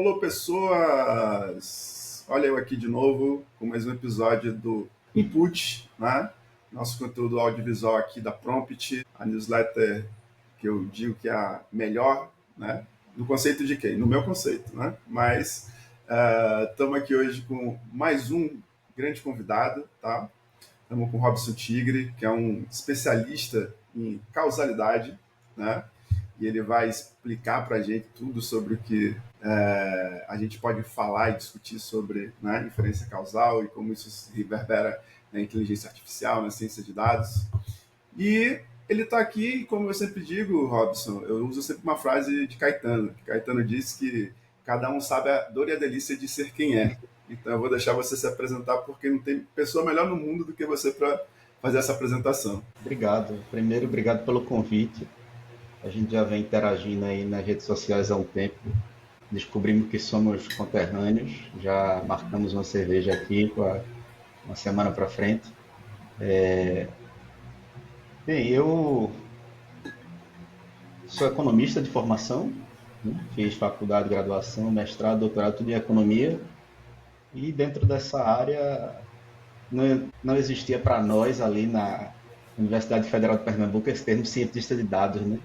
Alô, pessoas! Olha eu aqui de novo com mais um episódio do Input, né? Nosso conteúdo audiovisual aqui da Prompt, a newsletter que eu digo que é a melhor, né? No conceito de quem? No meu conceito, né? Mas estamos aqui hoje com mais um grande convidado, tá? Estamos com o Robson Tigre, que é um especialista em causalidade, né? E ele vai explicar para a gente tudo sobre o que a gente pode falar e discutir sobre, né, inferência causal e como isso se reverbera na inteligência artificial, na ciência de dados. E ele está aqui, como eu sempre digo, Robson, eu uso sempre uma frase de Caetano, que Caetano disse que cada um sabe a dor e a delícia de ser quem é. Então eu vou deixar você se apresentar, porque não tem pessoa melhor no mundo do que você para fazer essa apresentação. Obrigado. Primeiro, obrigado pelo convite. A gente já vem interagindo aí nas redes sociais há um tempo. Descobrimos que somos conterrâneos. Já marcamos uma cerveja aqui com uma semana para frente. Bem, eu sou economista de formação, né? Fiz faculdade, graduação, mestrado, doutorado, tudo em economia. E dentro dessa área não existia para nós ali na Universidade Federal de Pernambuco esse termo cientista de dados, né?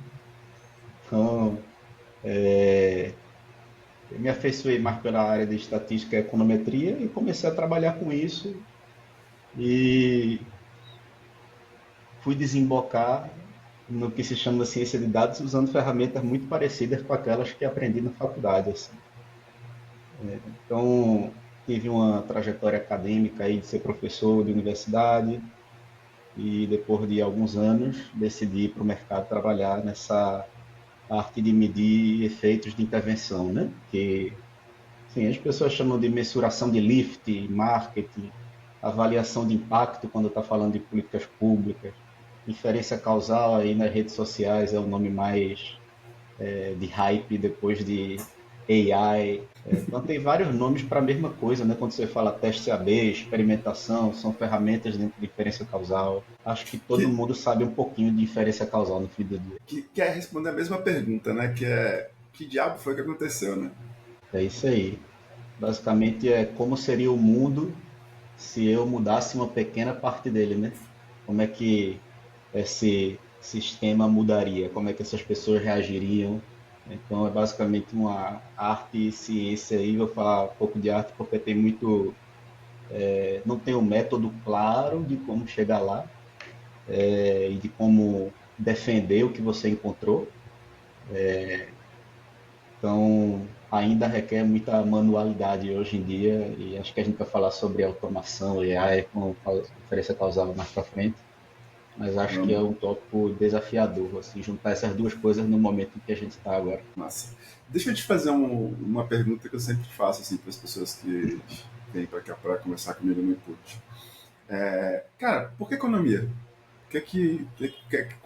Então, eu me afeiçoei mais pela área de estatística e econometria e comecei a trabalhar com isso e fui desembocar no que se chama ciência de dados usando ferramentas muito parecidas com aquelas que aprendi na faculdade. Assim. Então, tive uma trajetória acadêmica aí de ser professor de universidade e depois de alguns anos decidi ir para o mercado trabalhar nessa arte de medir efeitos de intervenção, né? Que sim, as pessoas chamam de mensuração de lift, marketing, avaliação de impacto quando está falando de políticas públicas, inferência causal aí nas redes sociais é o nome mais de hype depois de AI. Então tem vários nomes para a mesma coisa, né? Quando você fala teste AB, experimentação, são ferramentas dentro de inferência causal. Acho que todo Que, mundo sabe um pouquinho de inferência causal no fim do dia. que quer responder a mesma pergunta, né? Que é que diabo foi que aconteceu, né? É isso aí. Basicamente é como seria o mundo se eu mudasse uma pequena parte dele, né? Como é que esse sistema mudaria? Como é que essas pessoas reagiriam? Então é basicamente uma arte e ciência aí. Vou falar um pouco de arte porque tem muito, não tem um método claro de como chegar lá e de como defender o que você encontrou. Então ainda requer muita manualidade hoje em dia e acho que a gente vai falar sobre automação, AI, com inferência causal mais para frente. Mas acho que é Vamos, um tópico desafiador, assim, juntar essas duas coisas no momento em que a gente está agora. massa. Deixa eu te fazer uma pergunta que eu sempre faço assim, para as pessoas que vêm para cá para conversar comigo no Input. Cara, por que economia?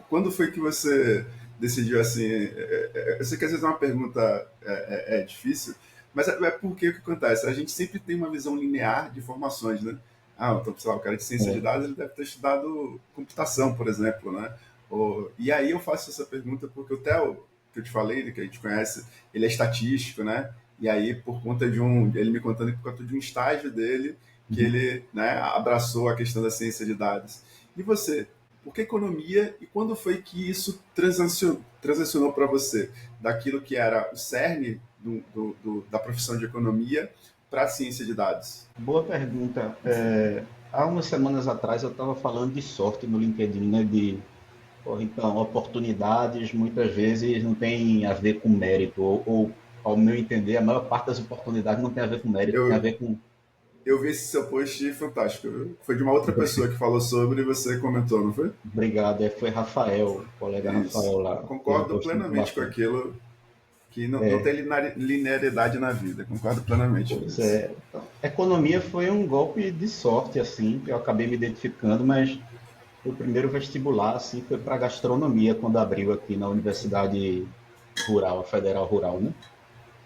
Quando foi que você decidiu assim? Eu sei que às vezes é uma pergunta difícil, mas é porque o que acontece? A gente sempre tem uma visão linear de formações, né? Ah, então, sei lá, o cara de ciência de É, dados ele deve ter estudado computação, por exemplo, né? E aí eu faço essa pergunta porque o Theo, que eu te falei, que a gente conhece, ele é estatístico, né? E aí, por conta de ele me contando que por conta de um estágio dele, que uhum. ele, né, abraçou a questão da ciência de dados. E você? Por que economia e quando foi que isso transacionou para você daquilo que era o cerne da profissão de economia para a ciência de dados? Boa pergunta. Há umas semanas atrás eu estava falando de sorte no LinkedIn, né? Porra, então, oportunidades muitas vezes não tem a ver com mérito, ou, ao meu entender, a maior parte das oportunidades não tem a ver com mérito, tem a Eu, ver com. eu vi esse seu post fantástico. Foi de uma outra pessoa que falou sobre e você comentou, não foi? Obrigado, foi Rafael, o colega Rafael Isso. lá, fez um Concordo post muito plenamente com bacana. aquilo que não tem linearidade na vida. Concordo plenamente com Pois isso. é. Então, economia foi um golpe de sorte, assim, que eu acabei me identificando, mas o primeiro vestibular, assim, foi para gastronomia, quando abriu aqui na Universidade Rural, a Federal Rural, né?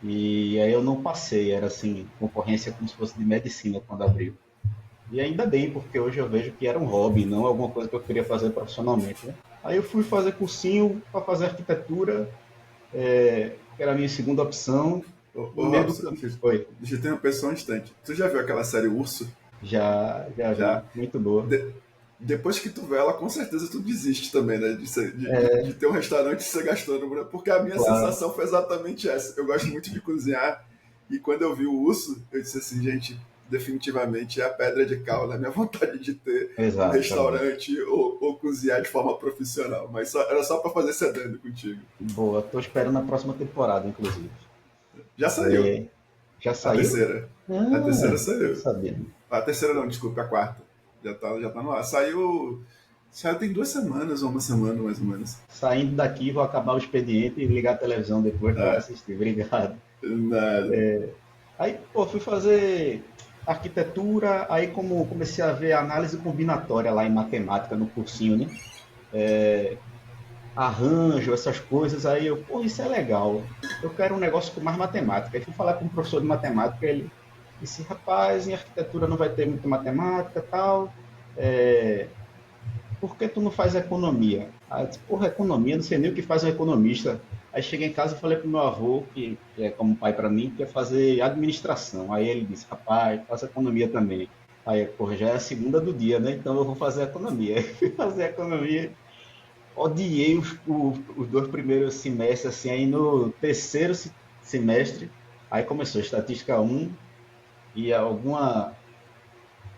E aí eu não passei, era assim, concorrência como se fosse de medicina quando abriu. E ainda bem, porque hoje eu vejo que era um hobby, não alguma coisa que eu queria fazer profissionalmente, né? Aí eu fui fazer cursinho para fazer arquitetura, que era a minha segunda opção, No meio do Robson, caminho. Foi. deixa eu interromper só um instante. Tu já viu aquela série Urso? Já vi. Já? Muito boa. Depois que tu vê ela, com certeza tu desiste também, né? De ter um restaurante e ser gastrônomo, né? Porque a minha Claro. sensação foi exatamente essa. Eu gosto muito de cozinhar e quando eu vi o urso, eu disse assim, gente, definitivamente é a pedra de cal na minha vontade de ter um Exatamente. restaurante ou cozinhar de forma profissional. Mas era só para fazer cedendo contigo. Boa. Tô esperando a próxima temporada, inclusive. Já saiu. É, já A saiu? terceira. A terceira Ah, saiu. sabia. A terceira não, desculpa, a quarta. Já tá no ar. Saiu tem 2 semanas ou uma semana, mais ou menos. Saindo daqui, vou acabar o expediente e ligar a televisão depois para Ah, assistir. Obrigado. nada. Aí, pô, fui fazer arquitetura, aí como comecei a ver análise combinatória lá em matemática no cursinho, né? Arranjo, essas coisas, aí eu, pô, isso é legal. Eu quero um negócio com mais matemática. Aí fui falar com um professor de matemática, ele disse, rapaz, em arquitetura não vai ter muita matemática e tal. É, por que tu não faz economia? Aí eu disse, porra, economia, não sei nem o que faz um economista. Aí cheguei em casa e falei pro meu avô, que é como pai para mim, que ia fazer administração. Aí ele disse, rapaz, faça economia também. Aí, porra, já é a segunda do dia, né? Então eu vou fazer economia. Aí fui fazer economia, odiei os 2 primeiros semestres, assim, aí no terceiro semestre, aí começou estatística um e alguma.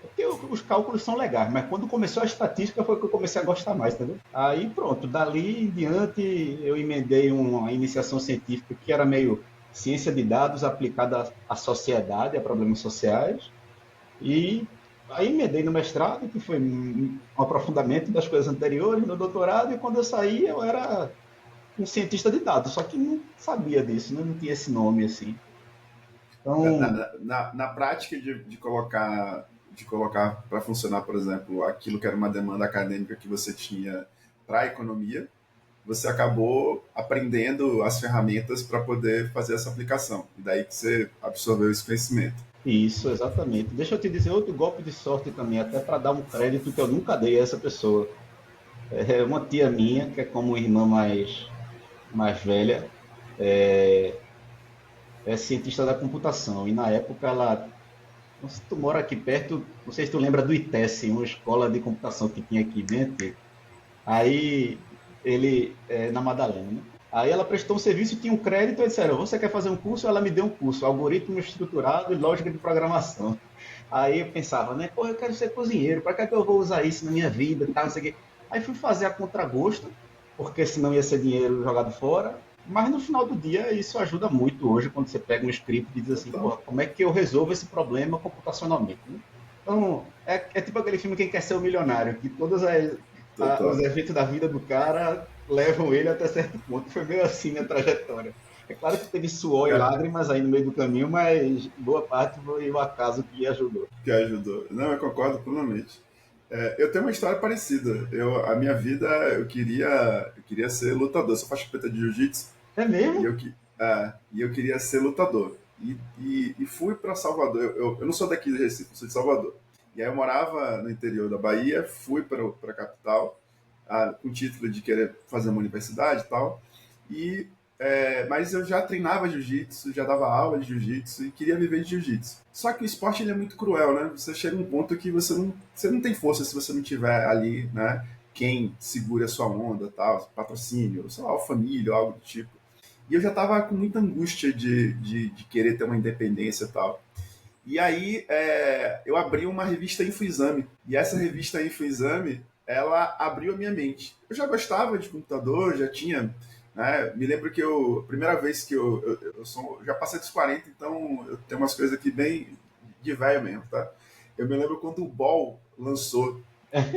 Porque os cálculos são legais, mas quando começou a estatística foi que eu comecei a gostar mais, entendeu? Aí pronto, dali em diante eu emendei uma iniciação científica que era meio ciência de dados aplicada à sociedade, a problemas sociais, e aí emendei no mestrado, que foi um aprofundamento das coisas anteriores, no doutorado, e quando eu saí eu era um cientista de dados, só que não sabia disso, né? Não tinha esse nome assim. Então, Na prática de colocar para funcionar, por exemplo, aquilo que era uma demanda acadêmica que você tinha para a economia, você acabou aprendendo as ferramentas para poder fazer essa aplicação. E daí que você absorveu esse conhecimento. isso, exatamente. Deixa eu te dizer outro golpe de sorte também, até para dar um crédito que eu nunca dei a essa pessoa. É uma tia minha, que é como irmã mais velha, é cientista da computação. E na época ela. Não sei se tu mora aqui perto, não sei se tu lembra do ITES, uma escola de computação que tinha aqui bem antiga. Aí ele na Madalena, né? Aí ela prestou um serviço, tinha um crédito, e disseram, você quer fazer um curso? Ela me deu um curso, algoritmo estruturado e lógica de programação. Aí eu pensava, né, pô, eu quero ser cozinheiro, para que é que eu vou usar isso na minha vida, tal, não sei o quê. Aí fui fazer a contragosto, porque senão ia ser dinheiro jogado fora. Mas no final do dia isso ajuda muito hoje quando você pega um script e diz assim, pô, Total. como é que eu resolvo esse problema computacionalmente, né? Então, é tipo aquele filme Quem Quer Ser o Milionário, que todas os Total. eventos da vida do cara levam ele até certo ponto. Foi meio assim a trajetória. É claro que teve suor e Cara, lágrimas aí no meio do caminho, mas boa parte foi o acaso que ajudou. que ajudou. Não, eu concordo plenamente. Eu tenho uma história parecida. A minha vida, eu queria ser lutador. Eu sou faixa preta de jiu-jitsu É e mesmo? eu queria ser lutador. E fui para Salvador. Eu não sou daqui de Recife, eu sou de Salvador. E aí eu morava no interior da Bahia, fui para a capital, com o título de querer fazer uma universidade e tal. E, mas eu já treinava jiu-jitsu, já dava aula de jiu-jitsu e queria viver de jiu-jitsu. Só que o esporte ele é muito cruel, né? Você chega a um ponto que você não tem força se você não tiver ali, né? Quem segura a sua onda, tal, patrocínio, sei lá, família, algo do tipo. E eu já estava com muita angústia de querer ter uma independência e tal. E aí eu abri uma revista Infoexame. E essa revista Infoexame, ela abriu a minha mente. Eu já gostava de computador, já tinha. Né, me lembro que a primeira vez que já passei dos 40, então eu tenho umas coisas aqui bem de velho mesmo, tá? Eu me lembro quando o Ball lançou,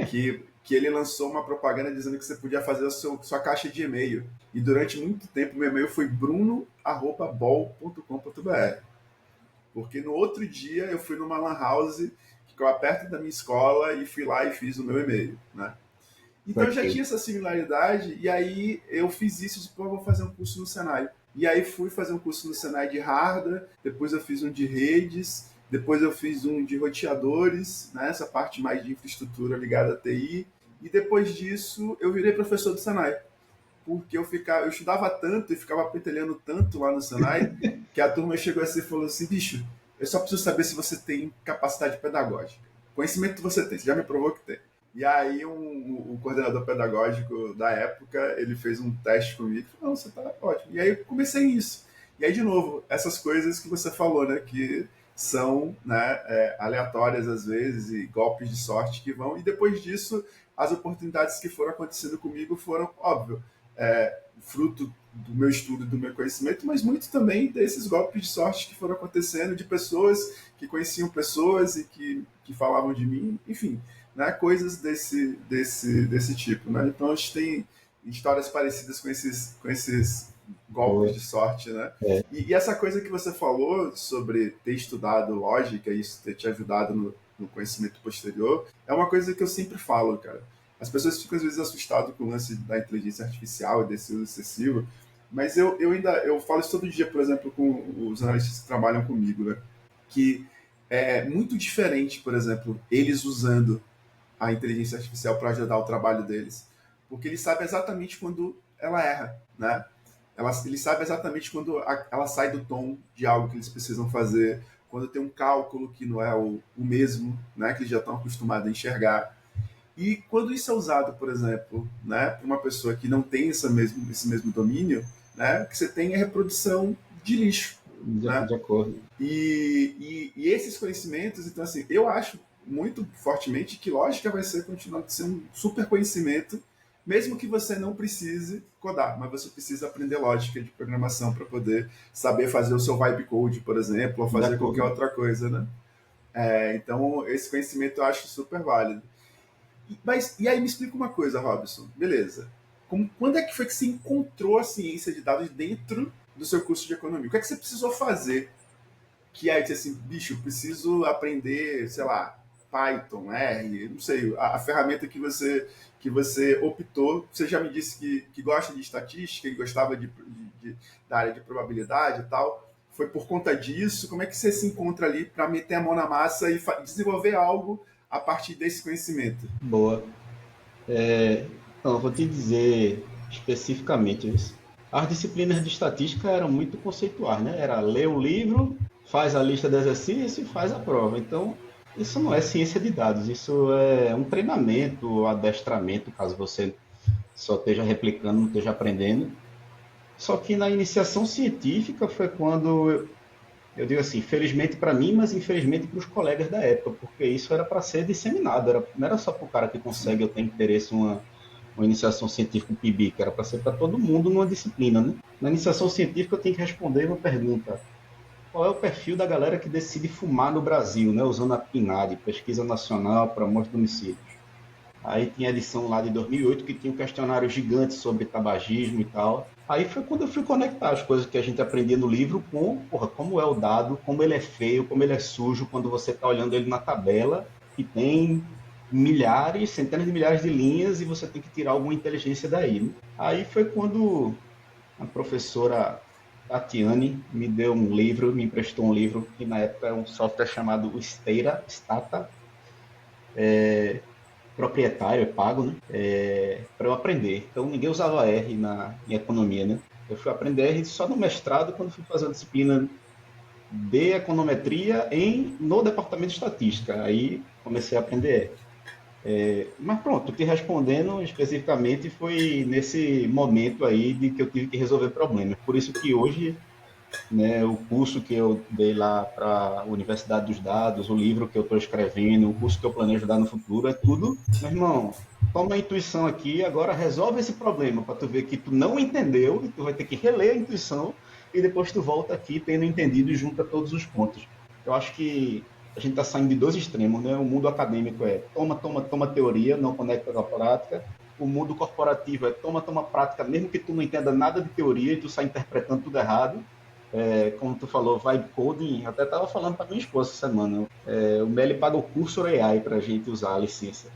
que ele lançou uma propaganda dizendo que você podia fazer sua caixa de e-mail. E durante muito tempo meu e-mail foi bruno@bol.com.br. Porque no outro dia eu fui numa lan house que ficava perto da minha escola e fui lá e fiz o meu e-mail, né? Então eu já Saquei. tinha essa similaridade e aí eu fiz isso, disse, pô, eu vou fazer um curso no Senai. E aí fui fazer um curso no Senai de hardware, depois eu fiz um de redes, depois eu fiz um de roteadores, né, essa parte mais de infraestrutura ligada à TI, e depois disso eu virei professor do Senai. porque eu estudava tanto e ficava pentelhando tanto lá no Senai, que a turma chegou assim e falou assim, bicho, eu só preciso saber se você tem capacidade pedagógica. Conhecimento você tem, você já me provou que tem. E aí o coordenador pedagógico da época, ele fez um teste comigo e falou, não, você tá ótimo. E aí eu comecei isso. E aí, de novo, essas coisas que você falou, né, que são, né, aleatórias às vezes e golpes de sorte que vão. E depois disso, as oportunidades que foram acontecendo comigo foram, óbvio, fruto do meu estudo e do meu conhecimento, mas muito também desses golpes de sorte que foram acontecendo, de pessoas que conheciam pessoas e que falavam de mim, enfim, né, coisas desse tipo. Né? Então a gente tem histórias parecidas com esses golpes de sorte. Né? E essa coisa que você falou sobre ter estudado lógica e isso ter te ajudado no conhecimento posterior, é uma coisa que eu sempre falo, cara. As pessoas ficam às vezes assustadas com o lance da inteligência artificial e desse uso excessivo, mas eu falo isso todo dia, por exemplo, com os analistas que trabalham comigo, né? Que é muito diferente, por exemplo, eles usando a inteligência artificial para ajudar o trabalho deles, porque eles sabem exatamente quando ela erra, né? Eles sabem exatamente quando ela sai do tom de algo que eles precisam fazer, quando tem um cálculo que não é o mesmo, né? Que eles já estão acostumados a enxergar. E quando isso é usado, por exemplo, né, para uma pessoa que não tem esse mesmo domínio, né, que você tem a reprodução de lixo. Né? De acordo. E esses conhecimentos, então assim, eu acho muito fortemente que lógica vai continuar sendo um super conhecimento, mesmo que você não precise codar, mas você precisa aprender lógica de programação para poder saber fazer o seu vibe code, por exemplo, ou fazer qualquer outra coisa, né? Então, esse conhecimento eu acho super válido. E aí me explica uma coisa, Robson. Beleza. Quando é que foi que você encontrou a ciência de dados dentro do seu curso de economia? O que é que você precisou fazer? Que aí, assim, bicho, eu preciso aprender, sei lá, Python, R, não sei, a ferramenta que você optou. Você já me disse que gosta de estatística, que gostava da área de probabilidade e tal. Foi por conta disso? Como é que você se encontra ali para meter a mão na massa e desenvolver algo a partir desse conhecimento? Boa. Então, eu vou te dizer especificamente isso. As disciplinas de estatística eram muito conceituais, né? Era ler um livro, faz a lista de exercícios e faz a prova. Então, isso não é ciência de dados, isso é um treinamento, adestramento, caso você só esteja replicando, não esteja aprendendo. Só que na iniciação científica foi quando eu digo assim, felizmente para mim, mas infelizmente para os colegas da época, porque isso era para ser disseminado, não era só para o cara que consegue ou tem interesse em uma iniciação científica, um PIBIC, que era para ser para todo mundo numa disciplina, né? Na iniciação científica eu tenho que responder uma pergunta: qual é o perfil da galera que decide fumar no Brasil, né? Usando a PNAD, Pesquisa Nacional para Amostra de Domicílios. Aí tinha a edição lá de 2008 que tinha um questionário gigante sobre tabagismo e tal. Aí foi quando eu fui conectar as coisas que a gente aprendia no livro com, porra, como é o dado, como ele é feio, como ele é sujo quando você está olhando ele na tabela e tem milhares, centenas de milhares de linhas e você tem que tirar alguma inteligência daí. Né? Aí foi quando a professora Tatiane me deu um livro, me emprestou um livro que na época era um software chamado Stata, proprietário, é pago, né? Para eu aprender. Então ninguém usava R em economia, né? Eu fui aprender R só no mestrado, quando fui fazer a disciplina de econometria no departamento de estatística. Aí comecei a aprender R. Mas pronto, te respondendo especificamente, foi nesse momento aí de que eu tive que resolver problemas. Por isso que hoje, né, o curso que eu dei lá para a Universidade dos Dados, o livro que eu estou escrevendo, o curso que eu planejo dar no futuro, é tudo, meu irmão, toma a intuição aqui, agora resolve esse problema para tu ver que tu não entendeu e tu vai ter que reler a intuição e depois tu volta aqui tendo entendido e junta todos os pontos. Eu acho que a gente está saindo de dois extremos, né? O mundo acadêmico é toma, toma, toma teoria, não conecta com a prática. O mundo corporativo é toma, toma prática, mesmo que tu não entenda nada de teoria e tu sai interpretando tudo errado. Como tu falou, vibe coding, até estava falando para minha esposa essa semana. O Meli paga o curso AI para a gente usar a licença.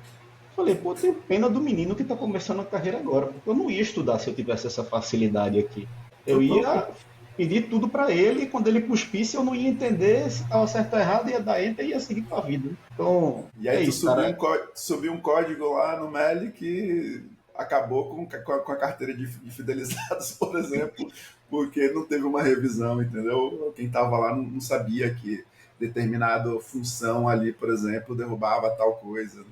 Falei, pô, tenho pena do menino que está começando a carreira agora, porque eu não ia estudar se eu tivesse essa facilidade aqui. Eu ia pedir tudo para ele e quando ele cuspisse eu não ia entender se estava certo ou errado, ia dar enter e ia seguir com a vida. Então, e aí tu isso, cara. subiu um código lá no Meli que acabou com a carteira de fidelizados, por exemplo, porque não teve uma revisão, entendeu? Quem estava lá não sabia que determinada função ali, por exemplo, derrubava tal coisa.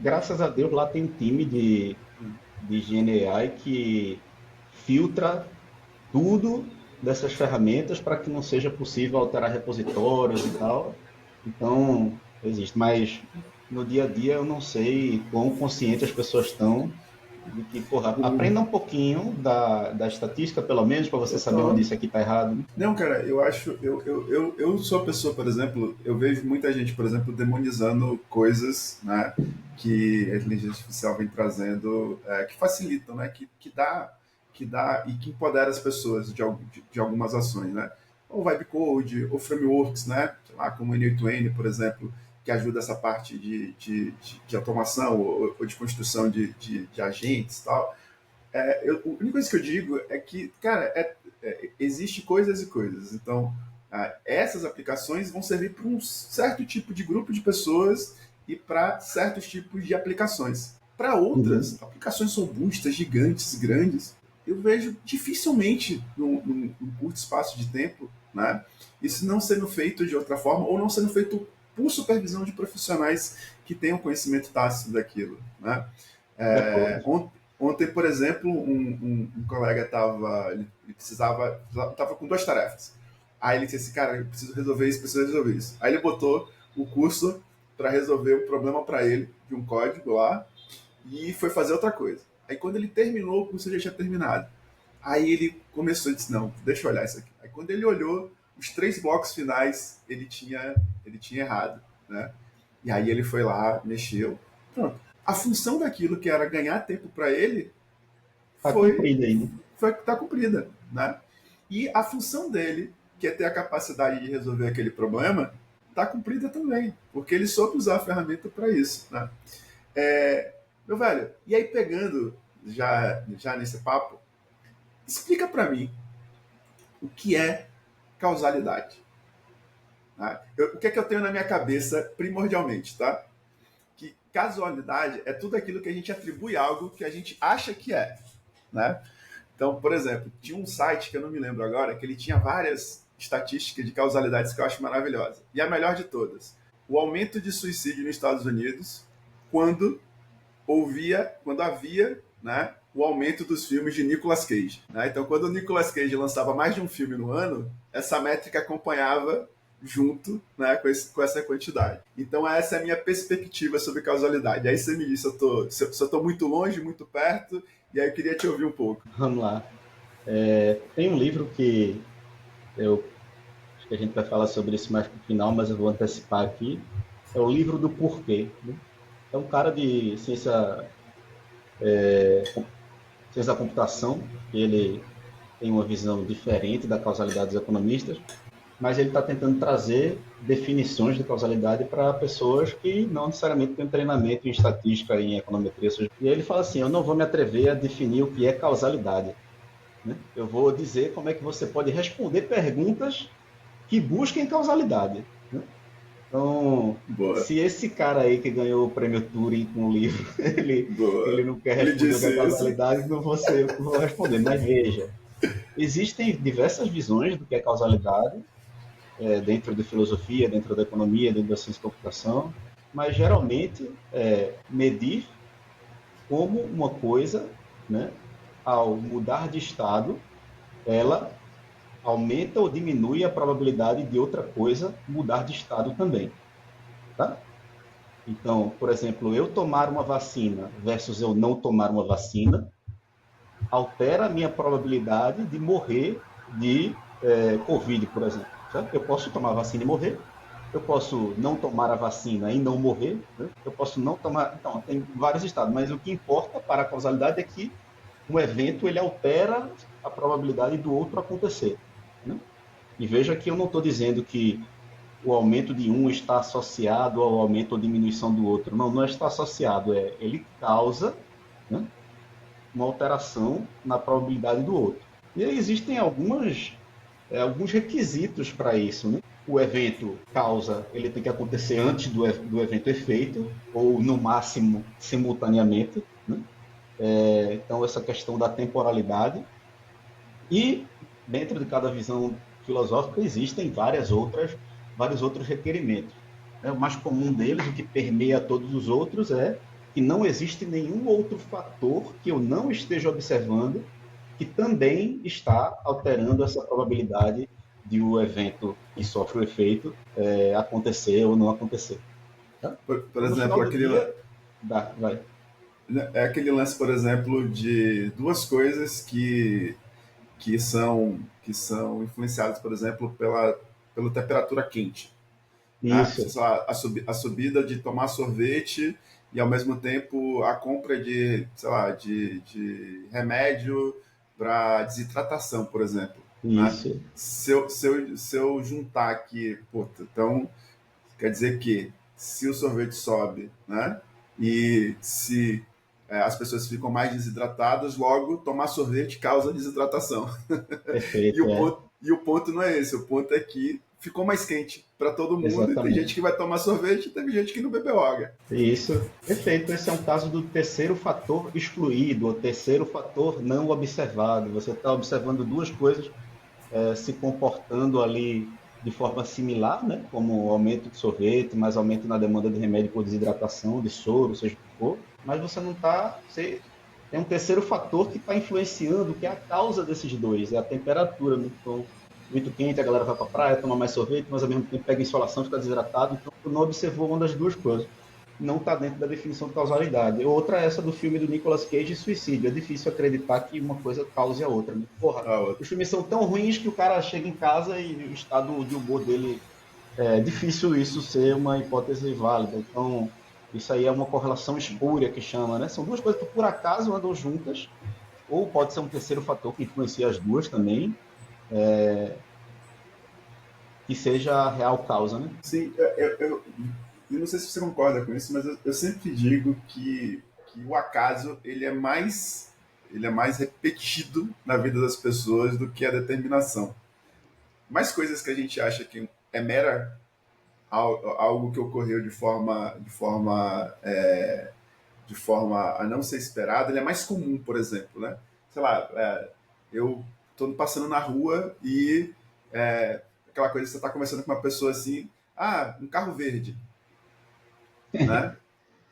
Graças a Deus, lá tem um time de higiene AI que filtra tudo dessas ferramentas para que não seja possível alterar repositórios e tal. Então, existe. Mas no dia a dia eu não sei quão conscientes as pessoas estão de que, porra, aprenda um pouquinho da estatística, pelo menos, para você saber onde isso aqui está errado. Né? Não, cara, eu acho. Eu sou a pessoa, por exemplo, eu vejo muita gente, por exemplo, demonizando coisas, né, que a inteligência artificial vem trazendo, que facilitam, né, que dá e que empodera as pessoas de algumas ações, né? Ou vibe code, ou frameworks, né? Sei lá, como o N8N, por exemplo, que ajuda essa parte de automação ou de construção de agentes e tal. A única coisa que eu digo é que, cara, existe coisas e coisas. Então, essas aplicações vão servir para um certo tipo de grupo de pessoas e para certos tipos de aplicações. Para outras, aplicações robustas, gigantes, grandes, eu vejo dificilmente, num curto espaço de tempo, né, isso não sendo feito de outra forma ou não sendo feito por supervisão de profissionais que tenham conhecimento tácito daquilo. Né? De acordo. Ontem, por exemplo, um colega ele estava com duas tarefas. Aí ele disse assim, cara, eu preciso resolver isso, preciso resolver isso. Aí ele botou o curso para resolver um problema para ele, de um código lá, e foi fazer outra coisa. Aí quando ele terminou, o curso já tinha terminado. Aí ele começou e disse, não, deixa eu olhar isso aqui. Aí quando ele olhou, os 3 blocos finais, ele tinha errado. Né? E aí ele foi lá, mexeu, pronto. A função daquilo que era ganhar tempo para ele Está foi cumprido aí, né? tá cumprida, né? E a função dele, que é ter a capacidade de resolver aquele problema, está cumprida também, porque ele soube usar a ferramenta para isso, né? Meu velho, e aí pegando já nesse papo, explica para mim o que é causalidade. Tá? O que é que eu tenho na minha cabeça primordialmente, tá? Que casualidade é tudo aquilo que a gente atribui a algo que a gente acha que é, né? Então, por exemplo, tinha um site que eu não me lembro agora, que ele tinha várias estatísticas de causalidades que eu acho maravilhosa. E a melhor de todas, o aumento de suicídio nos Estados Unidos quando havia, né, o aumento dos filmes de Nicolas Cage. Né? Então, quando o Nicolas Cage lançava mais de um filme no ano, essa métrica acompanhava junto, né, com essa quantidade. Então, essa é a minha perspectiva sobre causalidade. Aí você me disse se eu estou muito longe, muito perto, e aí eu queria te ouvir um pouco. Vamos lá. Tem um livro que acho que a gente vai falar sobre isso mais pro final, mas eu vou antecipar aqui. É o livro do porquê. Né? É um cara de ciência da computação, que ele tem uma visão diferente da causalidade dos economistas, mas ele está tentando trazer definições de causalidade para pessoas que não necessariamente têm treinamento em estatística, em econometria. E aí ele fala assim, eu não vou me atrever a definir o que é causalidade. Né? Eu vou dizer como é que você pode responder perguntas que busquem causalidade. Né? Então, Boa. se esse cara aí que ganhou o prêmio Turing com o livro, ele não quer Ele responder o que é disse causalidade, não vou ser eu que vou responder. Mas veja, existem diversas visões do que é causalidade, dentro da filosofia, dentro da economia, dentro da ciência da computação, mas geralmente medir como uma coisa, né, ao mudar de estado, ela aumenta ou diminui a probabilidade de outra coisa mudar de estado também. Tá? Então, por exemplo, eu tomar uma vacina versus eu não tomar uma vacina altera a minha probabilidade de morrer de Covid, por exemplo. Certo? Eu posso tomar a vacina e morrer, eu posso não tomar a vacina e não morrer, né? Eu posso não tomar... Então, tem vários estados, mas o que importa para a causalidade é que um evento ele altera a probabilidade do outro acontecer. Né? E veja que eu não estou dizendo que o aumento de um está associado ao aumento ou diminuição do outro. Não, não está associado. Ele causa, né, uma alteração na probabilidade do outro. E aí existem alguns requisitos para isso. Né? O evento causa, ele tem que acontecer antes do evento efeito, ou no máximo simultaneamente. Né? Então, essa questão da temporalidade. E dentro de cada visão filosófica existem vários outros requerimentos. O mais comum deles, o que permeia todos os outros, é que não existe nenhum outro fator que eu não esteja observando que também está alterando essa probabilidade de o evento que sofre o efeito acontecer ou não acontecer. Tá? Por Então, no final exemplo, do dia, vai. é aquele lance, por exemplo, de duas coisas que são influenciadas, por exemplo, pela temperatura quente. Né? Isso, Sei lá, a subida de tomar sorvete e, ao mesmo tempo, a compra de, sei lá, de remédio para desidratação, por exemplo. Né? isso. Se eu juntar aqui, puta, então quer dizer que se o sorvete sobe, né? E se as pessoas ficam mais desidratadas, logo tomar sorvete causa desidratação. Perfeito, E o ponto não é esse, o ponto é que ficou mais quente para todo mundo e tem gente exatamente. que vai tomar sorvete e tem gente que não bebeu água. Isso, perfeito. Esse é um caso do terceiro fator excluído, ou terceiro fator não observado. Você está observando duas coisas se comportando ali de forma similar, né? Como o aumento de sorvete, mais aumento na demanda de remédio por desidratação, de soro, seja o que for. Mas você não está. Você tem um terceiro fator que está influenciando, que é a causa desses dois, é a temperatura. Né? Então, muito quente, a galera vai para a praia, toma mais sorvete, mas ao mesmo tempo pega insolação, fica desidratado. Então, tu não observou uma das duas coisas. Não está dentro da definição de causalidade. Outra é essa do filme do Nicolas Cage, Suicídio. É difícil acreditar que uma coisa cause a outra. Né? Porra, A outra. os filmes são tão ruins que o cara chega em casa e o estado de humor dele é difícil isso ser uma hipótese válida. Então, isso aí é uma correlação espúria que chama, né? São duas coisas que por acaso andam juntas, ou pode ser um terceiro fator que influencia as duas também, que seja a real causa, né? Sim, eu não sei se você concorda com isso, mas eu sempre digo que o acaso ele é mais repetido na vida das pessoas do que a determinação. Mais coisas que a gente acha que é mera algo que ocorreu de forma a não ser esperada, ele é mais comum, por exemplo, né? Sei lá, eu estou passando na rua e aquela coisa que você está conversando com uma pessoa assim, um carro verde, né?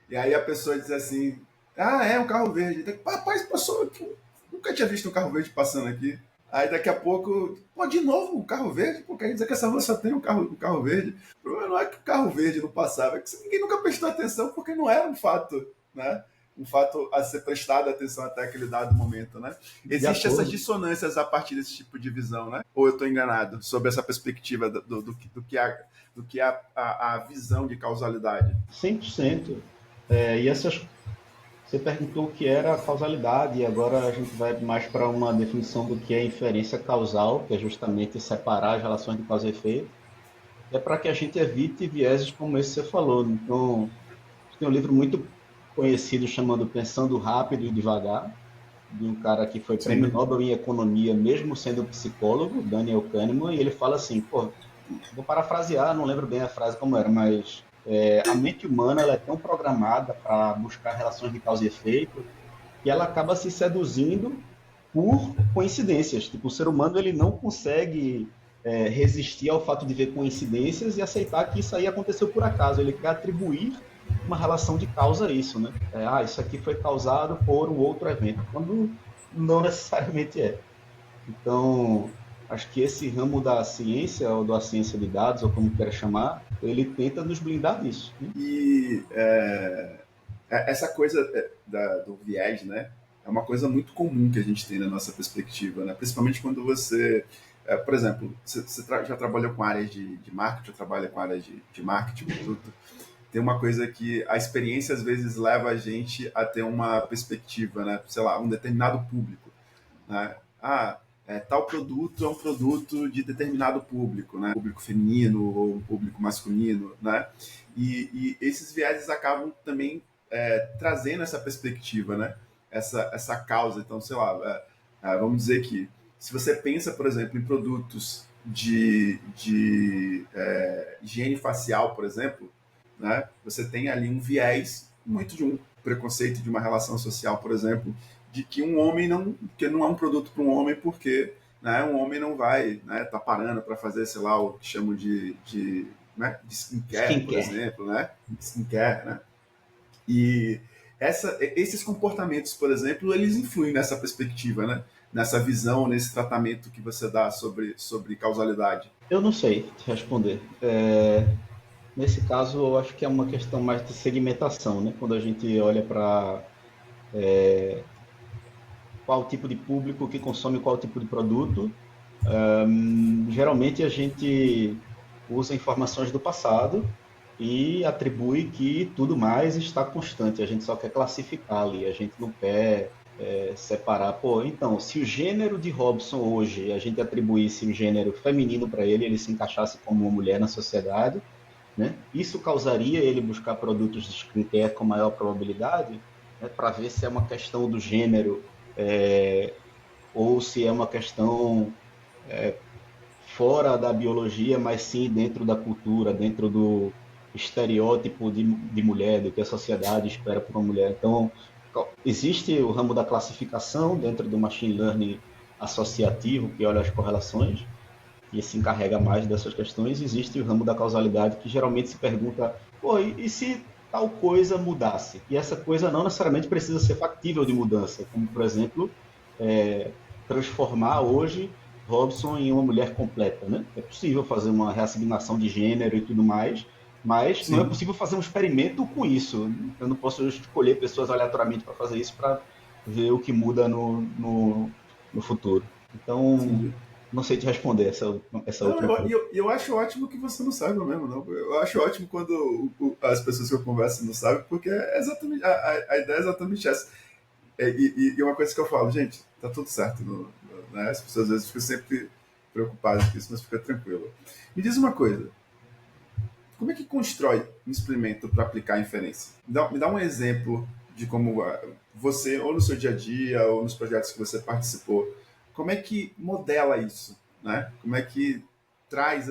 E aí a pessoa diz assim, é um carro verde. Rapaz, passou aqui, nunca tinha visto um carro verde passando aqui. Aí daqui a pouco, pô, de novo um carro verde? Pô, quer dizer que essa rua só tem um carro verde. O problema não é que o carro verde não passava, é que ninguém nunca prestou atenção porque não era um fato, né? Um fato a ser prestado atenção até aquele dado momento, né? De Existem essas acordo. dissonâncias a partir desse tipo de visão, né? Ou eu estou enganado sobre essa perspectiva do que é a visão de causalidade? 100%. E essas você perguntou o que era a causalidade, e agora a gente vai mais para uma definição do que é inferência causal, que é justamente separar as relações de causa e efeito. É para que a gente evite vieses como esse que você falou. Então, tem um livro muito conhecido chamado Pensando Rápido e Devagar, de um cara que foi prêmio Sim. Nobel em Economia, mesmo sendo psicólogo, Daniel Kahneman, e ele fala assim, pô, vou parafrasear, não lembro bem a frase como era, mas a mente humana ela é tão programada para buscar relações de causa e efeito que ela acaba se seduzindo por coincidências. Tipo, o ser humano ele não consegue resistir ao fato de ver coincidências e aceitar que isso aí aconteceu por acaso. Ele quer atribuir uma relação de causa a isso, né? Isso aqui foi causado por um outro evento, quando não necessariamente é. Então, acho que esse ramo da ciência, ou da ciência de dados, ou como queira chamar, ele tenta nos blindar disso. Né? E essa coisa do viés, né? É uma coisa muito comum que a gente tem na nossa perspectiva, né? Principalmente quando você, por exemplo, já trabalhou com áreas de marketing, já trabalha com áreas de marketing, produto. Tem uma coisa que a experiência às vezes leva a gente a ter uma perspectiva, né? Sei lá, um determinado público, né? Tal produto é um produto de determinado público, né? Público feminino ou um público masculino, né? E esses vieses acabam também trazendo essa perspectiva, né? Essa causa. Então, sei lá, vamos dizer que se você pensa, por exemplo, em produtos de higiene facial, por exemplo, né? Você tem ali um viés muito de um preconceito de uma relação social, por exemplo, de que um homem que não é um produto para um homem porque, né, um homem não vai, né, tá parando para fazer, sei lá, o que chamam né, de skincare, por Skincare. exemplo, né? Skincare, né? E esses comportamentos, por exemplo, eles influem nessa perspectiva, né? Nessa visão, nesse tratamento que você dá sobre causalidade. Eu não sei te responder. Nesse caso, eu acho que é uma questão mais de segmentação, né? Quando a gente olha para qual tipo de público que consome qual tipo de produto, geralmente a gente usa informações do passado e atribui que tudo mais está constante. A gente só quer classificar ali, a gente não quer separar. Pô, então, se o gênero de Robson hoje a gente atribuísse um gênero feminino para ele, ele se encaixasse como uma mulher na sociedade, né? Isso causaria ele buscar produtos de skincare com maior probabilidade, né, para ver se é uma questão do gênero ou se é uma questão fora da biologia, mas sim dentro da cultura, dentro do estereótipo de mulher, do que a sociedade espera por uma mulher. Então, existe o ramo da classificação dentro do machine learning associativo, que olha as correlações, e se encarrega mais dessas questões. Existe o ramo da causalidade, que geralmente se pergunta, pô, e se tal coisa mudasse? E essa coisa não necessariamente precisa ser factível de mudança, como, por exemplo, transformar hoje Robson em uma mulher completa, né? É possível fazer uma reassignação de gênero e tudo mais, mas não é Sim, possível fazer um experimento com isso. Eu não posso escolher pessoas aleatoriamente para fazer isso para ver o que muda no futuro. Então, entendi. não sei te responder essa Não, última coisa. eu acho ótimo que você não saiba mesmo, não. Eu acho ótimo quando as pessoas que eu converso não sabem, porque é exatamente, a ideia é exatamente essa. E uma coisa que eu falo, gente, tá tudo certo. Né? As pessoas às vezes ficam sempre preocupadas com isso, mas fica tranquilo. Me diz uma coisa, como é que constrói um experimento para aplicar a inferência? Me dá um exemplo de como você, ou no seu dia a dia, ou nos projetos que você participou, como é que modela isso? Né? Como é que traz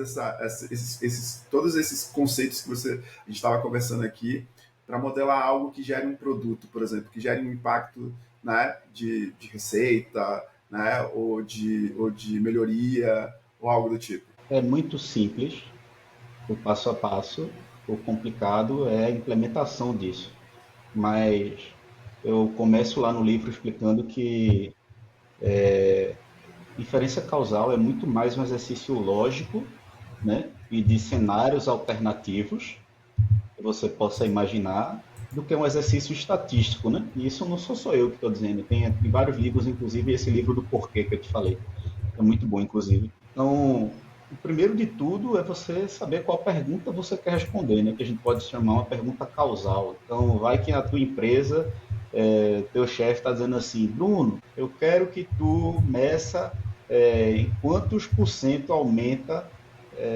todos esses conceitos que a gente estava conversando aqui para modelar algo que gere um produto, por exemplo, que gere um impacto, né, de receita, né, ou de melhoria, ou algo do tipo? É muito simples, o passo a passo. O complicado é a implementação disso. Mas eu começo lá no livro explicando que inferência causal é muito mais um exercício lógico, né, e de cenários alternativos que você possa imaginar, do que um exercício estatístico, né? E isso não sou só eu que estou dizendo, tem vários livros, inclusive esse livro do porquê que eu te falei. É muito bom, inclusive. Então, o primeiro de tudo é você saber qual pergunta você quer responder, né? Que a gente pode chamar uma pergunta causal. Então, vai que na tua empresa, teu chefe está dizendo assim, Bruno, eu quero que tu meça em quantos por cento aumenta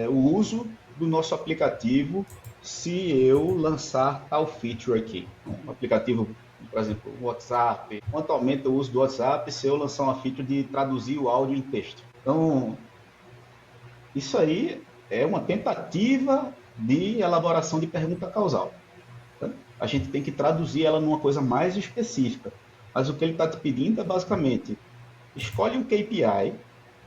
o uso do nosso aplicativo se eu lançar tal feature aqui. Né? Um aplicativo, por exemplo, o WhatsApp, quanto aumenta o uso do WhatsApp se eu lançar uma feature de traduzir o áudio em texto. Então, isso aí é uma tentativa de elaboração de pergunta causal. Tá? A gente tem que traduzir ela numa coisa mais específica. Mas o que ele está te pedindo é basicamente, escolhe um KPI,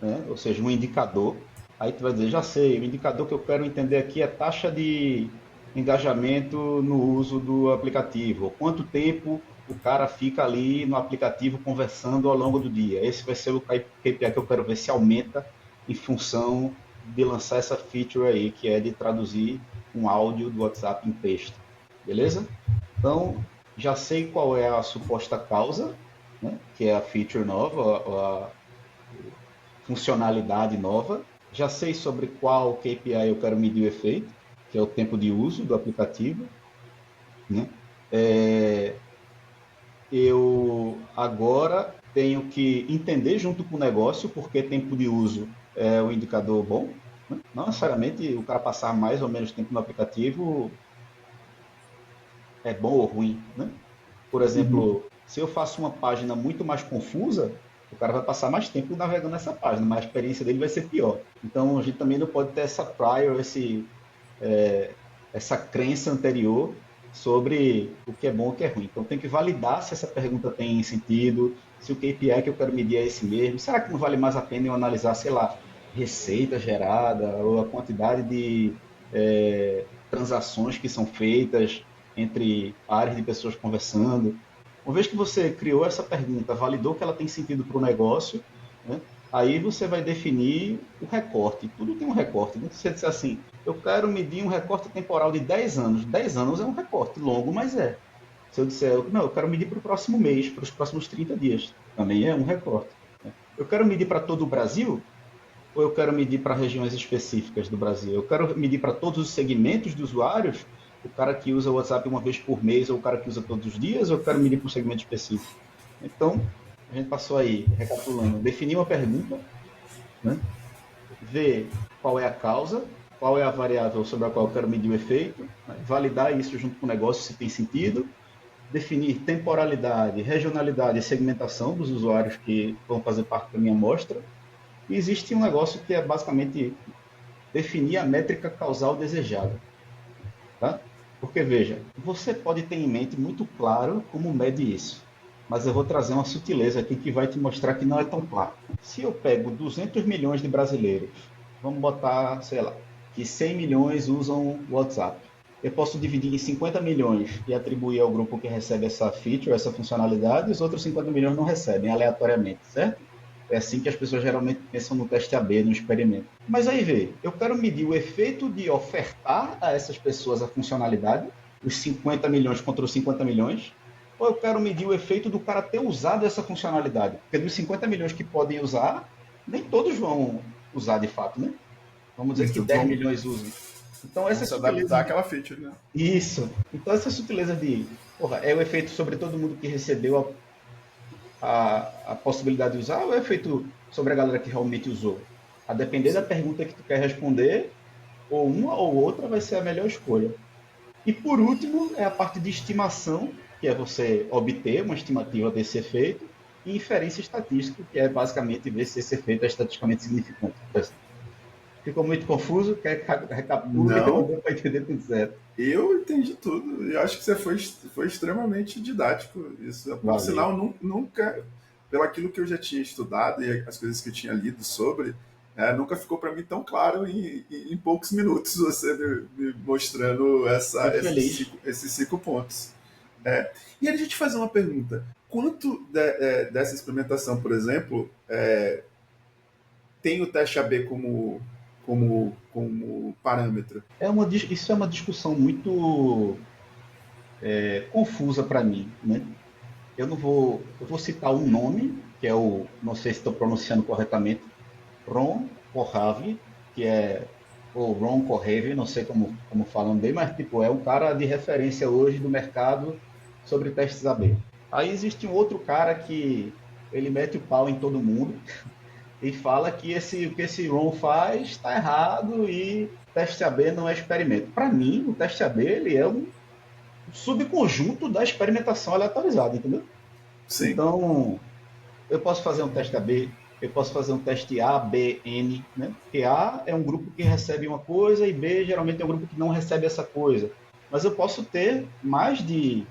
né? Ou seja, um indicador. Aí tu vai dizer, já sei, o indicador que eu quero entender aqui é taxa de engajamento no uso do aplicativo. Quanto tempo o cara fica ali no aplicativo conversando ao longo do dia. Esse vai ser o KPI que eu quero ver se aumenta em função de lançar essa feature aí, que é de traduzir um áudio do WhatsApp em texto. Beleza? Então, já sei qual é a suposta causa, né, que é a feature nova, a funcionalidade nova. Já sei sobre qual KPI eu quero medir o efeito, que é o tempo de uso do aplicativo. Né? É, eu agora tenho que entender junto com o negócio porque tempo de uso é um indicador bom. Né? Não necessariamente o cara passar mais ou menos tempo no aplicativo é bom ou ruim. Né? Por Uhum. exemplo, se eu faço uma página muito mais confusa, o cara vai passar mais tempo navegando nessa página, mas a experiência dele vai ser pior. Então, a gente também não pode ter essa prior, essa crença anterior sobre o que é bom e o que é ruim. Então tem que validar se essa pergunta tem sentido, se o KPI que eu quero medir é esse mesmo. Será que não vale mais a pena eu analisar, sei lá, receita gerada ou a quantidade de transações que são feitas entre pares de pessoas conversando? Uma vez que você criou essa pergunta, validou que ela tem sentido para o negócio, né? Aí você vai definir o recorte. Tudo tem um recorte. Né? Se você disser assim, eu quero medir um recorte temporal de 10 anos. 10 anos é um recorte longo, mas é. Se eu disser, não, eu quero medir para o próximo mês, para os próximos 30 dias, também é um recorte. Né? Eu quero medir para todo o Brasil ou eu quero medir para regiões específicas do Brasil? Eu quero medir para todos os segmentos de usuários, o cara que usa o WhatsApp uma vez por mês ou o cara que usa todos os dias, ou eu quero medir para um segmento específico? Então, a gente passou aí, recapitulando, definir uma pergunta, né? Ver qual é a causa, qual é a variável sobre a qual eu quero medir o efeito, né? Validar isso junto com o negócio se tem sentido, definir temporalidade, regionalidade e segmentação dos usuários que vão fazer parte da minha amostra. E existe um negócio que é basicamente definir a métrica causal desejada. Tá? Porque, veja, você pode ter em mente muito claro como mede isso, mas eu vou trazer uma sutileza aqui que vai te mostrar que não é tão claro. Se eu pego 200 milhões de brasileiros, vamos botar, sei lá, que 100 milhões usam o WhatsApp. Eu posso dividir em 50 milhões e atribuir ao grupo que recebe essa feature, essa funcionalidade, e os outros 50 milhões não recebem, aleatoriamente, certo? É assim que as pessoas geralmente pensam no teste AB, no experimento. Mas aí vê, eu quero medir o efeito de ofertar a essas pessoas a funcionalidade, os 50 milhões contra os 50 milhões, ou eu quero medir o efeito do cara ter usado essa funcionalidade? Porque dos 50 milhões que podem usar, nem todos vão usar de fato, né? Vamos dizer que 10 milhões usam. Então Vamos essas se adaptar sutilezas... àquela feature, né? Isso. Então essas sutilezas de... Porra, é o efeito sobre todo mundo que recebeu a possibilidade de usar ou é feito sobre a galera que realmente usou? A depender da pergunta que tu quer responder, ou uma ou outra vai ser a melhor escolha. E por último, é a parte de estimação, que é você obter uma estimativa desse efeito, e inferência estatística, que é basicamente ver se esse efeito é estatisticamente significante. Ficou muito confuso? Quer recapitule ou Não, deu para entender tudo certo? eu entendi tudo. Eu acho que você foi extremamente didático. Isso, por Valeu. sinal, nunca, pelo aquilo que eu já tinha estudado e as coisas que eu tinha lido sobre, nunca ficou para mim tão claro em poucos minutos você me mostrando Fico feliz. esses 5 pontos. É. E a gente fazer uma pergunta: quanto dessa experimentação, por exemplo, tem o teste AB como parâmetro? Isso é uma discussão muito confusa para mim, né? Eu vou citar um nome, que é o, não sei se estou pronunciando corretamente, Ron Kohavi, que é, ou Ron Kohavi, não sei como falam dele, mas tipo, é um cara de referência hoje do mercado sobre testes AB. Aí existe um outro cara que ele mete o pau em todo mundo e fala que o que esse Ron faz está errado e teste AB não é experimento. Para mim, o teste AB ele é um subconjunto da experimentação aleatorizada, entendeu? Sim. Então, eu posso fazer um teste AB, eu posso fazer um teste A, B, N, né? Porque A é um grupo que recebe uma coisa e B geralmente é um grupo que não recebe essa coisa. Mas eu posso ter mais de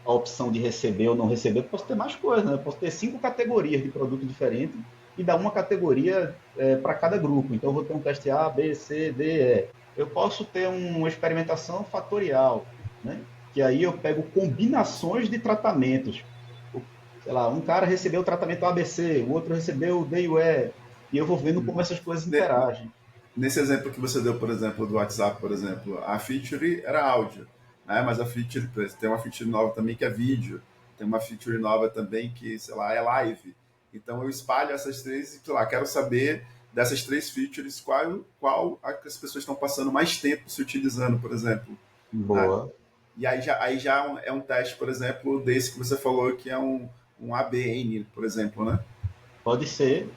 a opção de receber ou não receber, eu posso ter mais coisas, né? Eu posso ter 5 categorias de produto diferente e dar uma categoria para cada grupo. Então eu vou ter um teste A, B, C, D, E. Eu posso ter uma experimentação fatorial, né? Que aí eu pego combinações de tratamentos. Sei lá, um cara recebeu o tratamento ABC, o outro recebeu o DUE, e eu vou vendo como essas coisas interagem. Nesse exemplo que você deu, por exemplo, do WhatsApp, por exemplo, a feature era áudio, né? Mas a feature, tem uma feature nova também que é vídeo, tem uma feature nova também que, sei lá, é live. Então eu espalho essas três e, sei lá, quero saber dessas três features qual as pessoas estão passando mais tempo se utilizando, por exemplo. Né? Boa. E aí já é um teste, por exemplo, desse que você falou que é um ABN, por exemplo, né? Pode ser,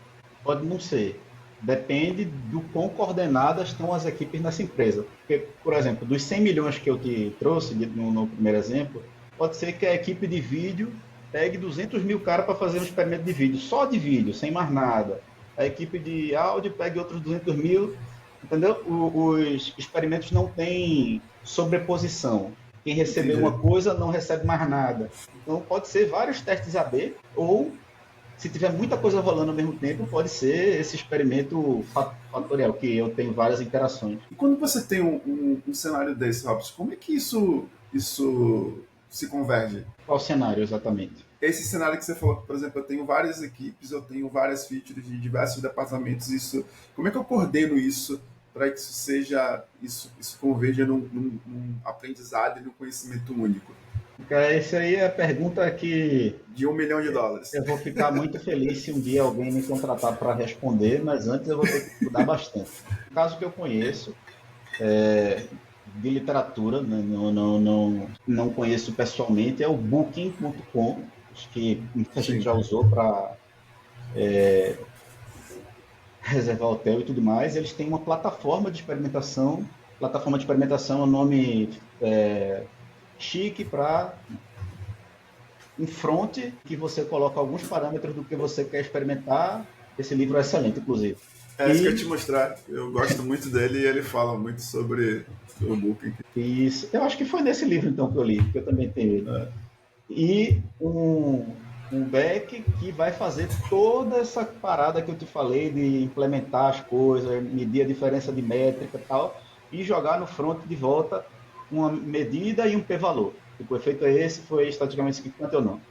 pode não ser. Depende do quão coordenadas estão as equipes nessa empresa. Porque, por exemplo, dos 100 milhões que eu te trouxe no primeiro exemplo, pode ser que a equipe de vídeo pegue 200 mil caras para fazer um experimento de vídeo, só de vídeo, sem mais nada. A equipe de áudio pegue outros 200 mil, entendeu? Os experimentos não têm sobreposição. Quem recebeu uma coisa não recebe mais nada. Então pode ser vários testes AB, ou se tiver muita coisa rolando ao mesmo tempo, pode ser esse experimento fatorial, que eu tenho várias interações. E quando você tem um cenário desse, Robson, como é que isso se converge? Qual cenário exatamente? Esse cenário que você falou, por exemplo, eu tenho várias equipes, eu tenho várias features de diversos departamentos, como é que eu coordeno isso para que isso converja num aprendizado e num conhecimento único? Essa aí é a pergunta que De US$ 1 milhão. eu vou ficar muito feliz se um dia alguém me contratar para responder, mas antes eu vou ter que estudar bastante. O caso que eu conheço de literatura, né, não conheço pessoalmente, é o Booking.com, acho que muita gente já usou para reservar hotel e tudo mais. Eles têm uma plataforma de experimentação. Plataforma de experimentação é um nome chique para um front que você coloca alguns parâmetros do que você quer experimentar. Esse livro é excelente, inclusive. É isso que eu ia te mostrar. Eu gosto muito dele e ele fala muito sobre o Booking. Isso. Eu acho que foi nesse livro, então, que eu li, que eu também tenho ele. E um back que vai fazer toda essa parada que eu te falei de implementar as coisas, medir a diferença de métrica e tal, e jogar no front de volta uma medida e um p-valor. Tipo, o efeito é esse, foi estaticamente significante ou não.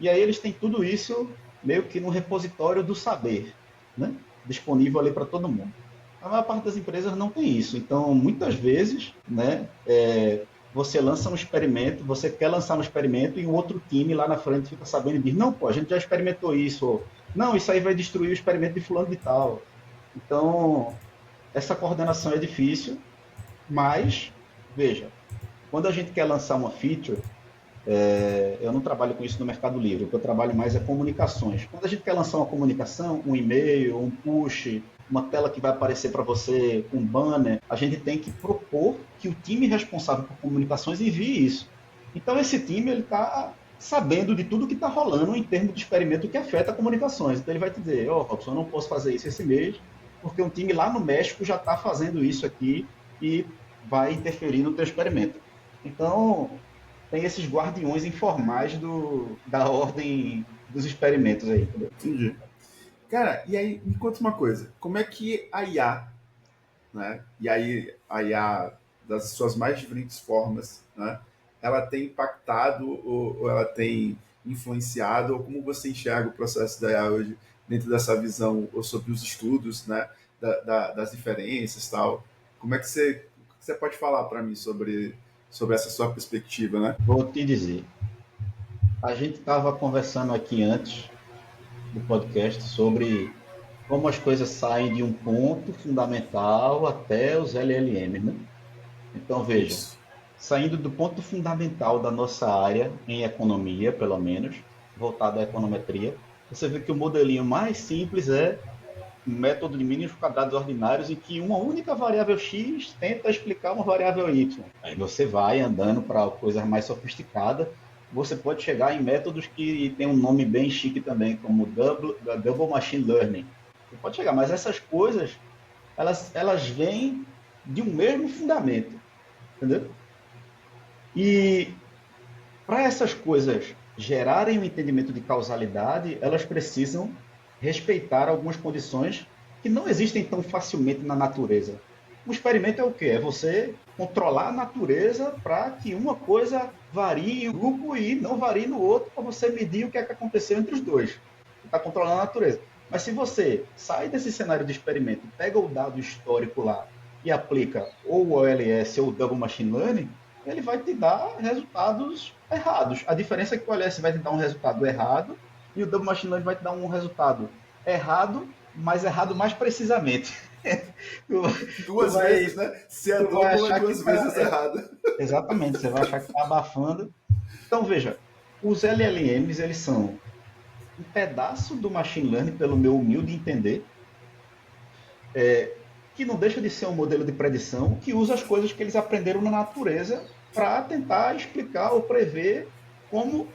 E aí eles têm tudo isso meio que no repositório do saber, né? Disponível ali para todo mundo. A maior parte das empresas não tem isso. Então, muitas vezes, né, você lança um experimento, você quer lançar um experimento e um outro time lá na frente fica sabendo e diz, não, pô, a gente já experimentou isso. Ou, não, isso aí vai destruir o experimento de fulano de tal. Então, essa coordenação é difícil, mas, veja, quando a gente quer lançar uma feature, eu não trabalho com isso no Mercado Livre, o que eu trabalho mais é comunicações. Quando a gente quer lançar uma comunicação, um e-mail, um push, uma tela que vai aparecer para você, um banner, a gente tem que propor que o time responsável por comunicações envie isso. Então esse time ele está sabendo de tudo que está rolando em termos de experimento que afeta comunicações. Então ele vai te dizer, Robson, eu não posso fazer isso esse mês, porque um time lá no México já está fazendo isso aqui e vai interferir no teu experimento. Então, tem esses guardiões informais da ordem dos experimentos aí, entendeu? Entendi. Cara, e aí me conta uma coisa, como é que a IA, né? E aí a IA das suas mais diferentes formas, né? Ela tem impactado ou ela tem influenciado, ou como você enxerga o processo da IA hoje dentro dessa visão ou sobre os estudos, né? Das diferenças e tal. Como é que você pode falar para mim sobre essa sua perspectiva, né? Vou te dizer, a gente estava conversando aqui antes do podcast sobre como as coisas saem de um ponto fundamental até os LLMs, né? Então, veja, Isso. saindo do ponto fundamental da nossa área, em economia, pelo menos, voltado à econometria, você vê que o modelinho mais simples é um método de mínimos quadrados ordinários em que uma única variável x tenta explicar uma variável y. Aí você vai andando para coisas mais sofisticadas, você pode chegar em métodos que tem um nome bem chique também, como Double Machine Learning. Você pode chegar, mas essas coisas, elas vêm de um mesmo fundamento, entendeu? E para essas coisas gerarem um entendimento de causalidade, elas precisam respeitar algumas condições que não existem tão facilmente na natureza. Um experimento é o quê? É você controlar a natureza para que uma coisa varie em um grupo e não varie no outro, para você medir o que é que aconteceu entre os dois. Você está controlando a natureza. Mas se você sai desse cenário de experimento, pega o dado histórico lá e aplica ou o OLS ou o Double Machine Learning, ele vai te dar resultados errados. A diferença é que o OLS vai te dar um resultado errado e o Double Machine Learning vai te dar um resultado errado, mas errado mais precisamente. Duas vezes, né? Se é dobro, é duas vezes errado. Exatamente, você vai achar que está abafando. Então, veja, os LLMs, eles são um pedaço do machine learning, pelo meu humilde entender, que não deixa de ser um modelo de predição que usa as coisas que eles aprenderam na natureza para tentar explicar ou prever como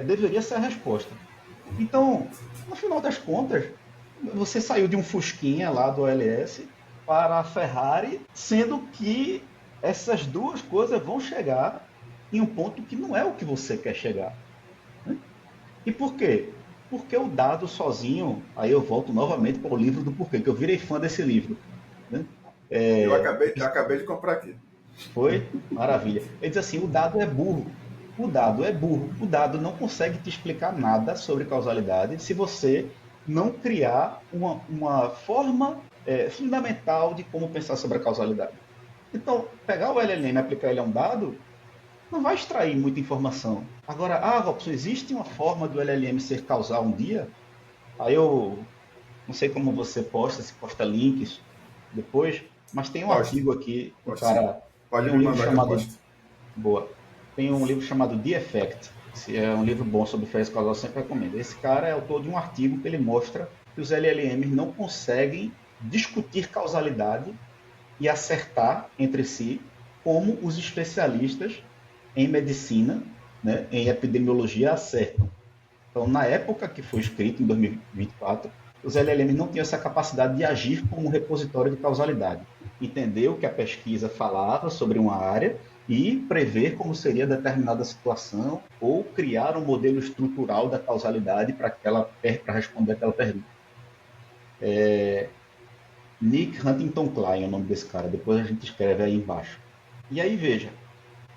deveria ser a resposta. Então, no final das contas, você saiu de um Fusquinha lá do OLS para a Ferrari, sendo que essas duas coisas vão chegar em um ponto que não é o que você quer chegar. Né? E por quê? Porque o dado sozinho, aí eu volto novamente para o livro do porquê, que eu virei fã desse livro. Né? Eu acabei de comprar aqui. Foi maravilha. Ele diz assim: o dado é burro. O dado é burro. O dado não consegue te explicar nada sobre causalidade se você não criar uma forma fundamental de como pensar sobre a causalidade. Então, pegar o LLM e aplicar ele a um dado não vai extrair muita informação. Agora, Robson, existe uma forma do LLM ser causal um dia? Aí eu não sei como você posta, se posta links depois, mas tem um Posto, artigo aqui, um posto sim. cara Pode tem me um livro mandar que eu chamado posto. Boa. Tem um livro chamado The Effect. Se é um livro bom sobre férias causal, eu sempre recomendo. Esse cara é autor de um artigo que ele mostra que os LLMs não conseguem discutir causalidade e acertar entre si como os especialistas em medicina, né, em epidemiologia acertam. Então, na época que foi escrito, em 2024, os LLMs não tinham essa capacidade de agir como um repositório de causalidade. Entender o que a pesquisa falava sobre uma área e prever como seria determinada situação ou criar um modelo estrutural da causalidade para responder aquela pergunta. Nick Huntington Klein é o nome desse cara, depois a gente escreve aí embaixo. E aí veja,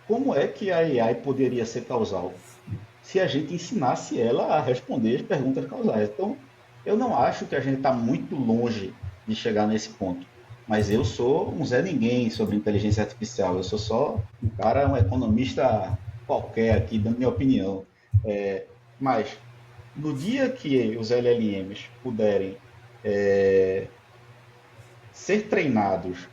como é que a AI poderia ser causal? Se a gente ensinasse ela a responder as perguntas causais. Então, eu não acho que a gente está muito longe de chegar nesse ponto. Mas eu sou um Zé Ninguém sobre inteligência artificial. Eu sou só um cara, um economista qualquer aqui, dando minha opinião. Mas, no dia que os LLMs puderem ser treinados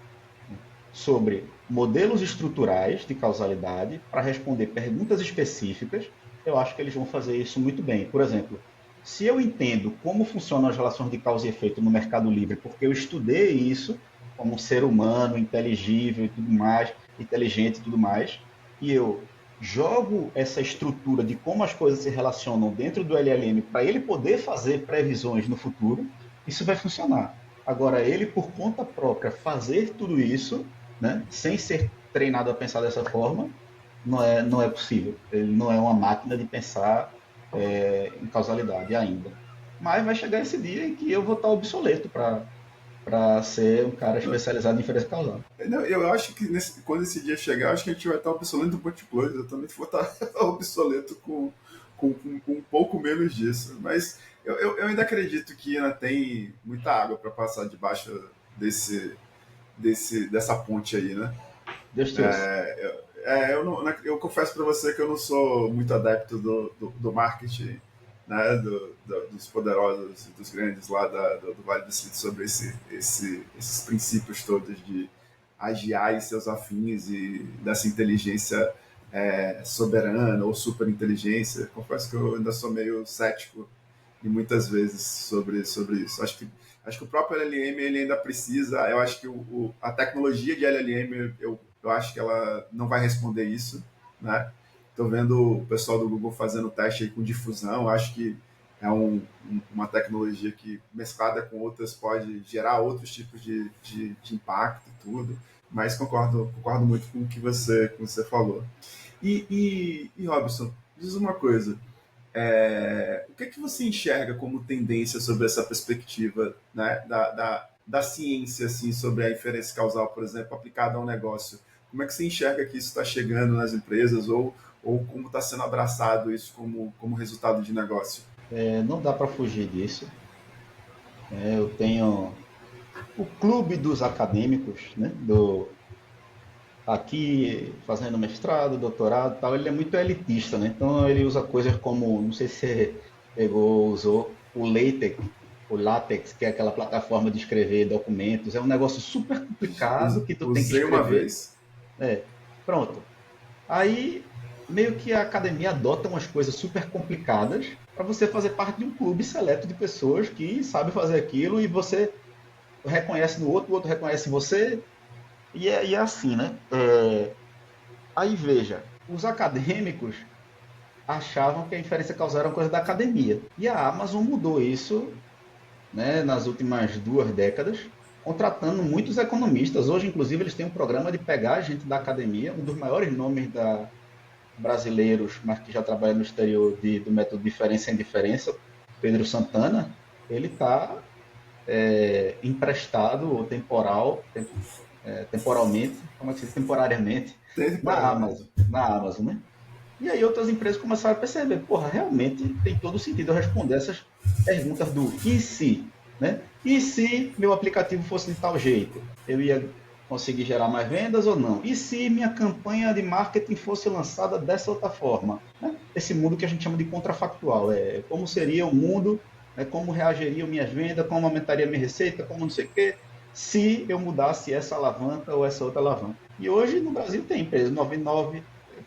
sobre modelos estruturais de causalidade para responder perguntas específicas, eu acho que eles vão fazer isso muito bem. Por exemplo, se eu entendo como funcionam as relações de causa e efeito no mercado livre, porque eu estudei isso como um ser humano inteligível e tudo mais, inteligente e tudo mais, e eu jogo essa estrutura de como as coisas se relacionam dentro do LLM para ele poder fazer previsões no futuro, isso vai funcionar. Agora, ele por conta própria fazer tudo isso, né, sem ser treinado a pensar dessa forma, não é possível. Ele não é uma máquina de pensar em causalidade ainda. Mas vai chegar esse dia em que eu vou estar obsoleto para ser um cara especializado em inferência causal. Não, eu acho que quando esse dia chegar, acho que a gente vai estar obsoleto um monte de coisa. Eu também vou estar obsoleto com um pouco menos disso. Mas eu ainda acredito que ainda tem muita água para passar debaixo dessa ponte aí, né? Deus te ouça. Eu confesso para você que eu não sou muito adepto do marketing, né, dos poderosos, dos grandes lá do Vale do Silício sobre esses princípios todos de agiar e seus afins e dessa inteligência soberana ou superinteligência. Confesso que eu ainda sou meio cético e muitas vezes sobre isso. Acho que o próprio LLM ele ainda precisa. Eu acho que a tecnologia de LLM eu acho que ela não vai responder isso, né? Estou vendo o pessoal do Google fazendo teste aí com difusão. Eu acho que é uma tecnologia que mesclada com outras pode gerar outros tipos de impacto e tudo. Mas concordo muito com o que você falou. E Robson, diz uma coisa. O que é que você enxerga como tendência sobre essa perspectiva, né, da ciência assim, sobre a inferência causal, por exemplo, aplicada a um negócio? Como é que você enxerga que isso está chegando nas empresas ou como está sendo abraçado isso como resultado de negócio? Não dá para fugir disso. Eu tenho o clube dos acadêmicos, né, aqui fazendo mestrado, doutorado, tal, ele é muito elitista, né? Então ele usa coisas como, não sei se você usou o LaTeX, que é aquela plataforma de escrever documentos, é um negócio super complicado que tu tem que Usei uma escrever. vez. É, pronto. Aí meio que a academia adota umas coisas super complicadas para você fazer parte de um clube seleto de pessoas que sabem fazer aquilo e você reconhece no outro, o outro reconhece você, e é assim, né? Aí veja, os acadêmicos achavam que a inferência causal era uma coisa da academia. E a Amazon mudou isso, né, nas últimas 2 décadas, contratando muitos economistas. Hoje, inclusive, eles têm um programa de pegar gente da academia, um dos maiores nomes da brasileiros, mas que já trabalham no exterior do método diferença em diferença, Pedro Santana, ele está emprestado ou temporalmente, como é que se diz? Temporariamente, Temporariamente. Na Amazon, né? E aí outras empresas começaram a perceber, porra, realmente tem todo sentido eu responder essas perguntas do e se, né? E se meu aplicativo fosse de tal jeito? Eu ia conseguir gerar mais vendas ou não? E se minha campanha de marketing fosse lançada dessa outra forma? Né? Esse mundo que a gente chama de contrafactual, como seria o mundo, né? Como reagiriam minhas vendas, como aumentaria minha receita, como não sei o quê, se eu mudasse essa alavanca ou essa outra alavanca. E hoje no Brasil tem empresa 99,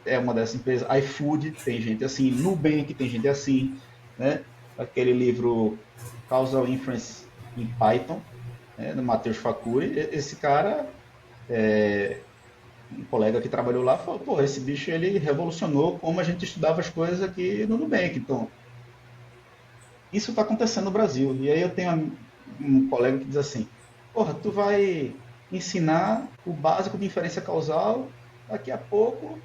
é uma dessas empresas, iFood, tem gente assim, Nubank, tem gente assim, né? Aquele livro Causal Inference em Python, né, do Matheus Facuri, esse cara, um colega que trabalhou lá, falou, pô, esse bicho ele revolucionou como a gente estudava as coisas aqui no Nubank. Então, isso está acontecendo no Brasil. E aí eu tenho um colega que diz assim, porra, tu vai ensinar o básico de inferência causal, daqui a pouco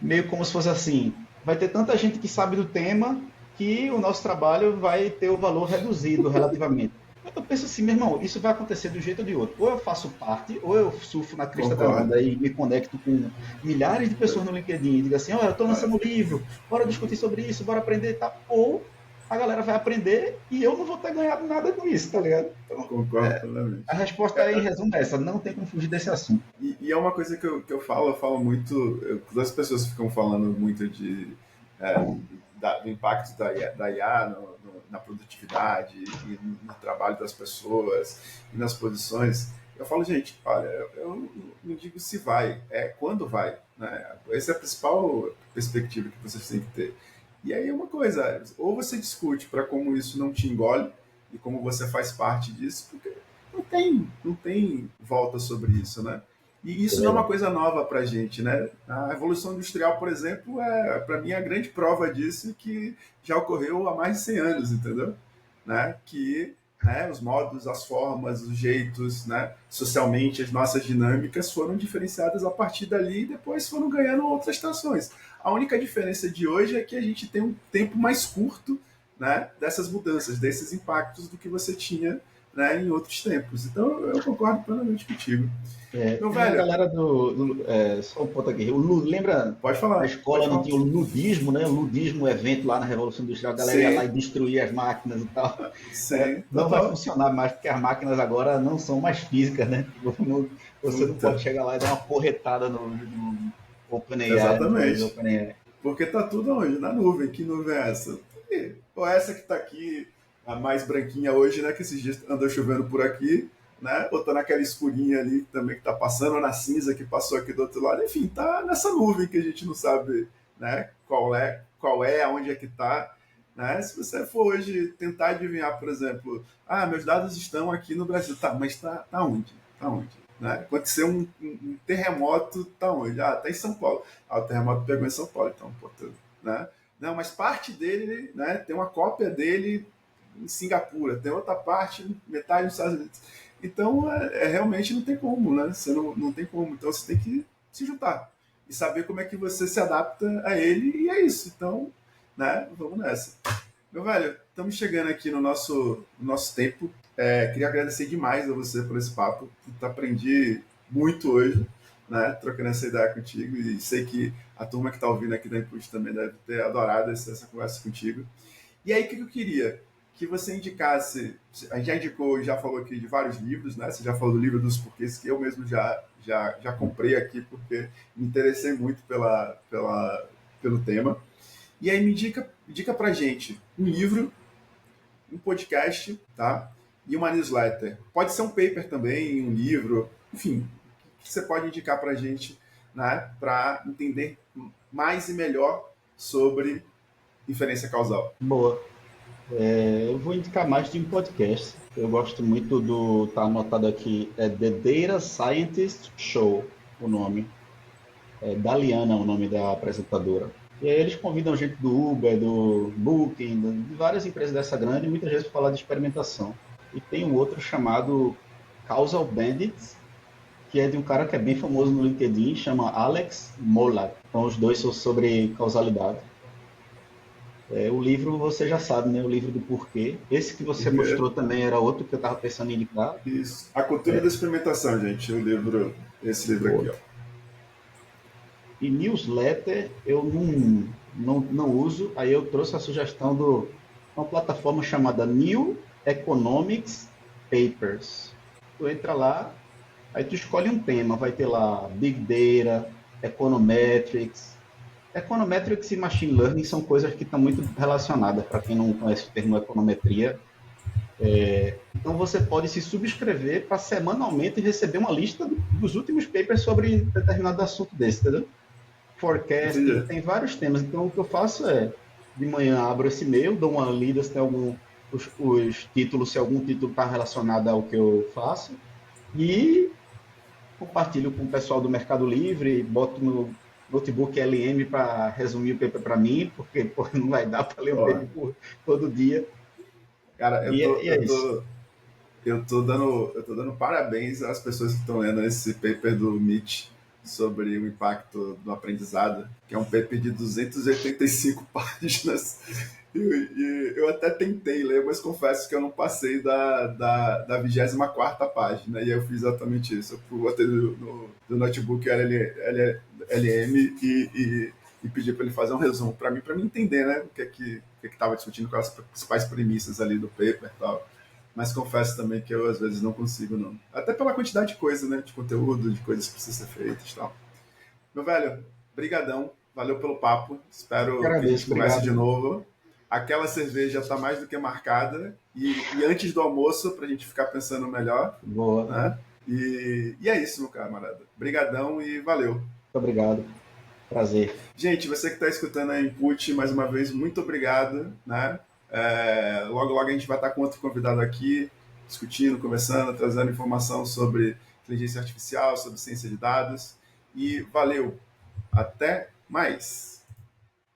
meio como se fosse assim, vai ter tanta gente que sabe do tema que o nosso trabalho vai ter o valor reduzido relativamente. Eu penso assim, meu irmão, isso vai acontecer de um jeito ou de outro. Ou eu faço parte, ou eu surfo na crista da Concordo. onda e me conecto com milhares de pessoas no LinkedIn e digo assim, olha, eu estou lançando um livro, bora discutir sobre isso, bora aprender e tal. Ou a galera vai aprender e eu não vou ter ganhado nada com isso, tá ligado? Então, Concordo plenamente. a resposta é, em resumo, é essa, não tem como fugir desse assunto. E é uma coisa que eu falo muito, as pessoas ficam falando muito é, do impacto da IA na produtividade e no trabalho das pessoas e nas posições. Eu falo, gente, olha, eu não digo se vai, é quando vai. Né? Essa é a principal perspectiva que vocês têm que ter. E aí é uma coisa, ou você discute para como isso não te engole e como você faz parte disso, porque não tem volta sobre isso, né? E É isso não é uma verdade. coisa nova para a gente, né? A Revolução Industrial, por exemplo, para mim, a grande prova disso que já ocorreu há mais de 100 anos, entendeu? Né? Que os modos, as formas, os jeitos, né? Socialmente, as nossas dinâmicas foram diferenciadas a partir dali e depois foram ganhando outras estações. A única diferença de hoje é que a gente tem um tempo mais curto, né? Dessas mudanças, desses impactos do que você tinha, né? Em outros tempos. Então, eu concordo plenamente contigo. Meu Tem a velho, galera só um ponto aqui. Lembra pode na falar, pode escola não falar. tinha o ludismo, né? O ludismo, o evento lá na Revolução Industrial, a galera ia lá e Sim, destruía as máquinas e tal. sim, Não vai total. funcionar mais, porque as máquinas agora não são mais físicas, né? Tipo, você não pode Puta, chegar lá e dar uma porretada no OpenAI, no poder do exatamente. OpenAI. Porque tá tudo onde? Na nuvem. Que nuvem é essa? Ou essa que tá aqui, a mais branquinha hoje, né? Que esses dias andou chovendo por aqui, né? Ou tá naquela escurinha ali também que tá passando, ou na cinza que passou aqui do outro lado. Enfim, tá nessa nuvem que a gente não sabe, né? Qual é, aonde é que tá. Né? Se você for hoje tentar adivinhar, por exemplo, meus dados estão aqui no Brasil. Tá, mas tá onde? Tá onde? Né? Aconteceu um terremoto, tá onde? Tá em São Paulo. O terremoto pegou em São Paulo, então, portanto, né? Não, mas parte dele, né? Tem uma cópia dele em Singapura, tem outra parte, metade nos Estados Unidos. Então, realmente não tem como, né? Você não tem como. Então, você tem que se juntar e saber como é que você se adapta a ele, e é isso. Então, né? Vamos nessa. Meu velho, estamos chegando aqui no nosso tempo. Queria agradecer demais a você por esse papo. Aprendi muito hoje, né? Trocando essa ideia contigo. E sei que a turma que está ouvindo aqui da Input também deve ter adorado essa conversa contigo. E aí, o que eu queria? Que você indicasse. A gente já indicou, já falou aqui de vários livros, né? Você já falou do livro dos porquês, que eu mesmo já comprei aqui, porque me interessei muito pelo tema. E aí me indica pra gente um livro, um podcast, tá? E uma newsletter. Pode ser um paper também, um livro, enfim, o que você pode indicar pra gente, né? Para entender mais e melhor sobre inferência causal. Boa. Eu vou indicar mais de um podcast. Eu gosto muito tá anotado aqui, The Data Scientist Show, o nome. Daliana é o nome da apresentadora. E aí eles convidam gente do Uber, do Booking, de várias empresas dessa grande, muitas vezes para falar de experimentação. E tem um outro chamado Causal Bandits, que é de um cara que é bem famoso no LinkedIn, chama Alex Mollak. Então, os dois são sobre causalidade. O livro você já sabe, né? O livro do porquê. Esse que você Porque mostrou também era outro que eu estava pensando em indicar. isso. A cultura da experimentação, gente. O livro, esse livro aqui, Boa. ó. E newsletter eu não uso. Aí eu trouxe a sugestão de uma plataforma chamada New Economics Papers. Tu entra lá, aí tu escolhe um tema, vai ter lá Big Data, Econometrics. Econometrics e Machine Learning são coisas que estão muito relacionadas, para quem não conhece o termo econometria. Então você pode se subscrever para semanalmente receber uma lista dos últimos papers sobre determinado assunto desse, entendeu? Forecasting, Entendi. tem vários temas. Então o que eu faço é, de manhã abro esse e-mail, dou uma lida se tem os títulos, se algum título está relacionado ao que eu faço, e compartilho com o pessoal do Mercado Livre, boto no notebook LM para resumir o paper para mim, porque pô, não vai dar para ler um Ó, paper todo dia. cara, E é isso. eu tô dando parabéns às pessoas que estão lendo esse paper do Mitch sobre o impacto do aprendizado, que é um paper de 285 páginas. E eu até tentei ler, mas confesso que eu não passei da 24ª página. E eu fiz exatamente isso. Eu botei do notebook LM e pedi para ele fazer um resumo para mim entender, né, o que estava discutindo, quais as principais premissas ali do paper e tal. Mas confesso também que eu às vezes não consigo, não. Até pela quantidade de coisa, né? De conteúdo, de coisas que precisam ser feitas e tal. Meu velho, brigadão. Valeu pelo papo. Espero que a gente Agradeço, converse obrigado. de novo. Aquela cerveja está mais do que marcada. E antes do almoço, para a gente ficar pensando melhor, Boa. Muito né? E é isso, meu camarada. Brigadão e valeu. obrigado. Prazer. Gente, você que está escutando a Input, mais uma vez, muito obrigado, né? Logo, logo a gente vai estar com outro convidado aqui, discutindo, conversando, trazendo informação sobre inteligência artificial, sobre ciência de dados. E valeu! Até mais!